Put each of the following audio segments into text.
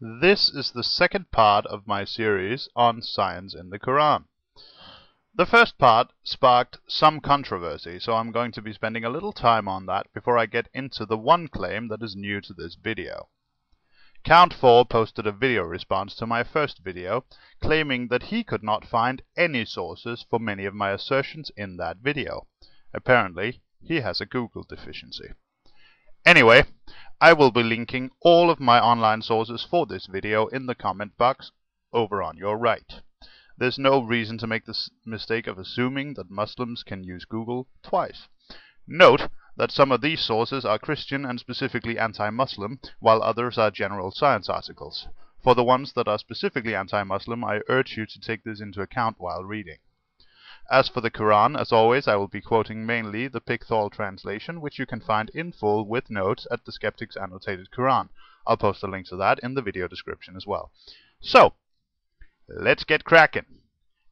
This is the second part of my series on science in the Quran. The first part sparked some controversy, so I'm going to be spending a little time on that before I get into the one claim that is new to this video. Count4 posted a video response to my first video, claiming that he could not find any sources for many of my assertions in that video. Apparently, he has a Google deficiency. Anyway, I will be linking all of my online sources for this video in the comment box over on your right. There's no reason to make the mistake of assuming that Muslims can use Google twice. Note that some of these sources are Christian and specifically anti-Muslim, while others are general science articles. For the ones that are specifically anti-Muslim, I urge you to take this into account while reading. As for the Quran, as always, I will be quoting mainly the Pickthall translation, which you can find in full with notes at the Skeptic's Annotated Quran. I'll post a link to that in the video description as well. So, let's get cracking.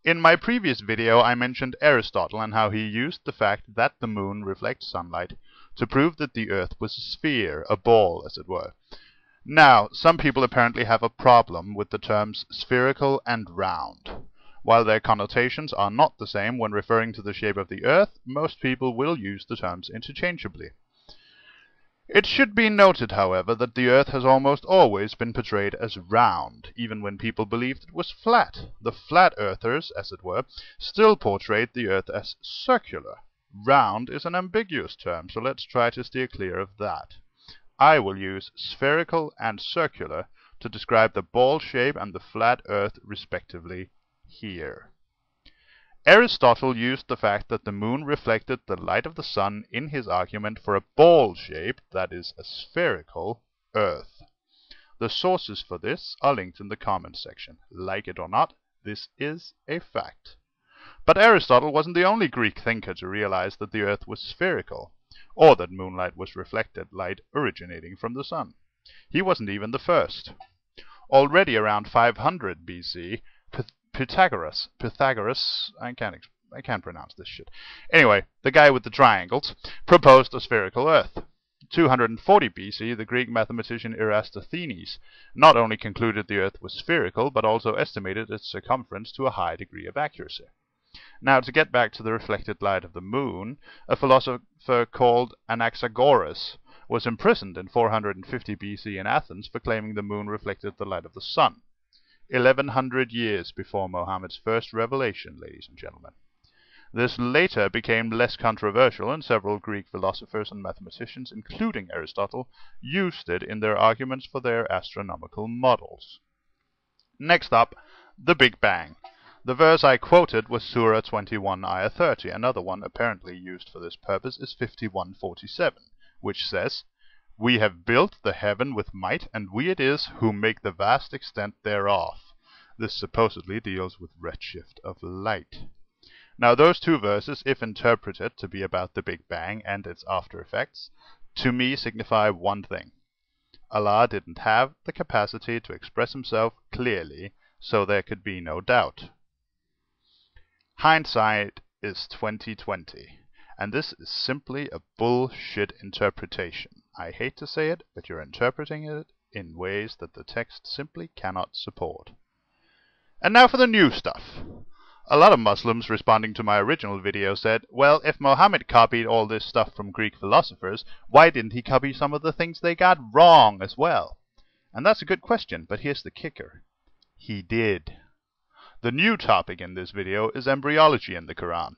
In my previous video, I mentioned Aristotle and how he used the fact that the moon reflects sunlight to prove that the Earth was a sphere, a ball, as it were. Now, some people apparently have a problem with the terms spherical and round. While their connotations are not the same when referring to the shape of the Earth, most people will use the terms interchangeably. It should be noted, however, that the Earth has almost always been portrayed as round, even when people believed it was flat. The flat earthers, as it were, still portrayed the Earth as circular. Round is an ambiguous term, so let's try to steer clear of that. I will use spherical and circular to describe the ball shape and the flat Earth, respectively, here. Aristotle used the fact that the moon reflected the light of the sun in his argument for a ball shape, that is, a spherical, Earth. The sources for this are linked in the comments section. Like it or not, this is a fact. But Aristotle wasn't the only Greek thinker to realize that the Earth was spherical, or that moonlight was reflected light originating from the sun. He wasn't even the first. Already around 500 BC, Pythagoras, I can't pronounce this shit. Anyway, the guy with the triangles proposed a spherical Earth. 240 BC, the Greek mathematician Eratosthenes not only concluded the Earth was spherical, but also estimated its circumference to a high degree of accuracy. Now, to get back to the reflected light of the moon, a philosopher called Anaxagoras was imprisoned in 450 BC in Athens for claiming the moon reflected the light of the sun. 1100 years before Mohammed's first revelation, ladies and gentlemen. This later became less controversial, and several Greek philosophers and mathematicians, including Aristotle, used it in their arguments for their astronomical models. Next up, the Big Bang. The verse I quoted was Surah 21, Ayah 30. Another one apparently used for this purpose is 51:47, which says, "We have built the heaven with might, and we it is who make the vast extent thereof." This supposedly deals with redshift of light. Now those two verses, if interpreted to be about the Big Bang and its after effects, to me signify one thing. Allah didn't have the capacity to express himself clearly, so there could be no doubt. Hindsight is 20/20, and this is simply a bullshit interpretation. I hate to say it, but you're interpreting it in ways that the text simply cannot support. And now for the new stuff. A lot of Muslims responding to my original video said, well, if Mohammed copied all this stuff from Greek philosophers, why didn't he copy some of the things they got wrong as well? And that's a good question, but here's the kicker. He did. The new topic in this video is embryology in the Quran.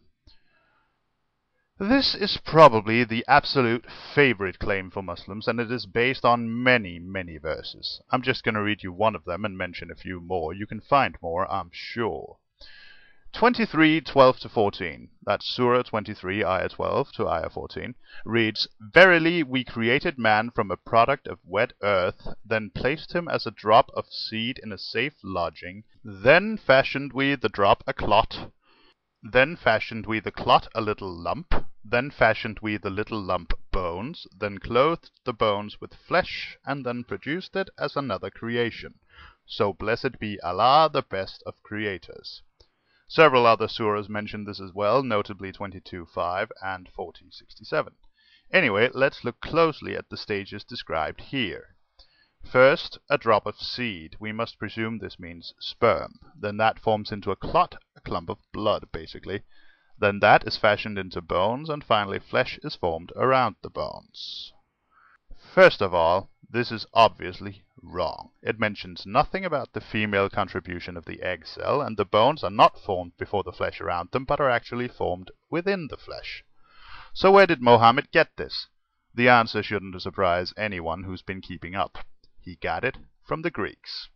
This is probably the absolute favorite claim for Muslims, and it is based on many, many verses. I'm just going to read you one of them and mention a few more. You can find more, I'm sure. 23:12-14, that's Surah 23, Ayah 12 to Ayah 14, reads, "Verily we created man from a product of wet earth, then placed him as a drop of seed in a safe lodging. Then fashioned we the drop a clot. Then fashioned we the clot a little lump. Then fashioned we the little lump bones. Then clothed the bones with flesh, and then produced it as another creation. So blessed be Allah, the best of creators." Several other surahs mention this as well, notably 22:5 and 40:67. Anyway, let's look closely at the stages described here. First, a drop of seed. We must presume this means sperm. Then that forms into a clot, a clump of blood, basically. Then that is fashioned into bones, and finally flesh is formed around the bones. First of all, this is obviously wrong. It mentions nothing about the female contribution of the egg cell, and the bones are not formed before the flesh around them, but are actually formed within the flesh. So where did Mohammed get this? The answer shouldn't surprise anyone who's been keeping up. He got it from the Greeks.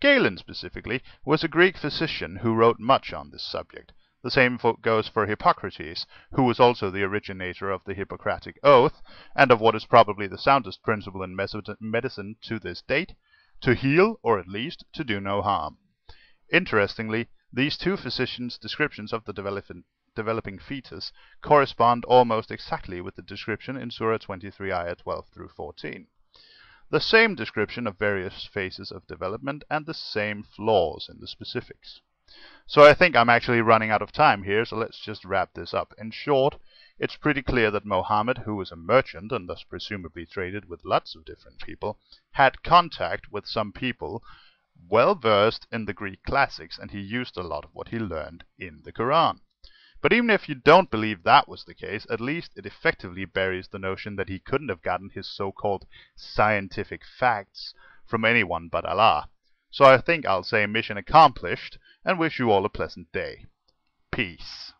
Galen, specifically, was a Greek physician who wrote much on this subject. The same goes for Hippocrates, who was also the originator of the Hippocratic Oath, and of what is probably the soundest principle in medicine to this date: to heal, or at least to do no harm. Interestingly, these two physicians' descriptions of the developing fetus correspond almost exactly with the description in Surah 23, ayah 12 through 14. The same description of various phases of development and the same flaws in the specifics. So I think I'm actually running out of time here, so let's just wrap this up. In short, it's pretty clear that Mohammed, who was a merchant and thus presumably traded with lots of different people, had contact with some people well versed in the Greek classics, and he used a lot of what he learned in the Quran. But even if you don't believe that was the case, at least it effectively buries the notion that he couldn't have gotten his so-called scientific facts from anyone but Allah. So I think I'll say mission accomplished, and wish you all a pleasant day. Peace.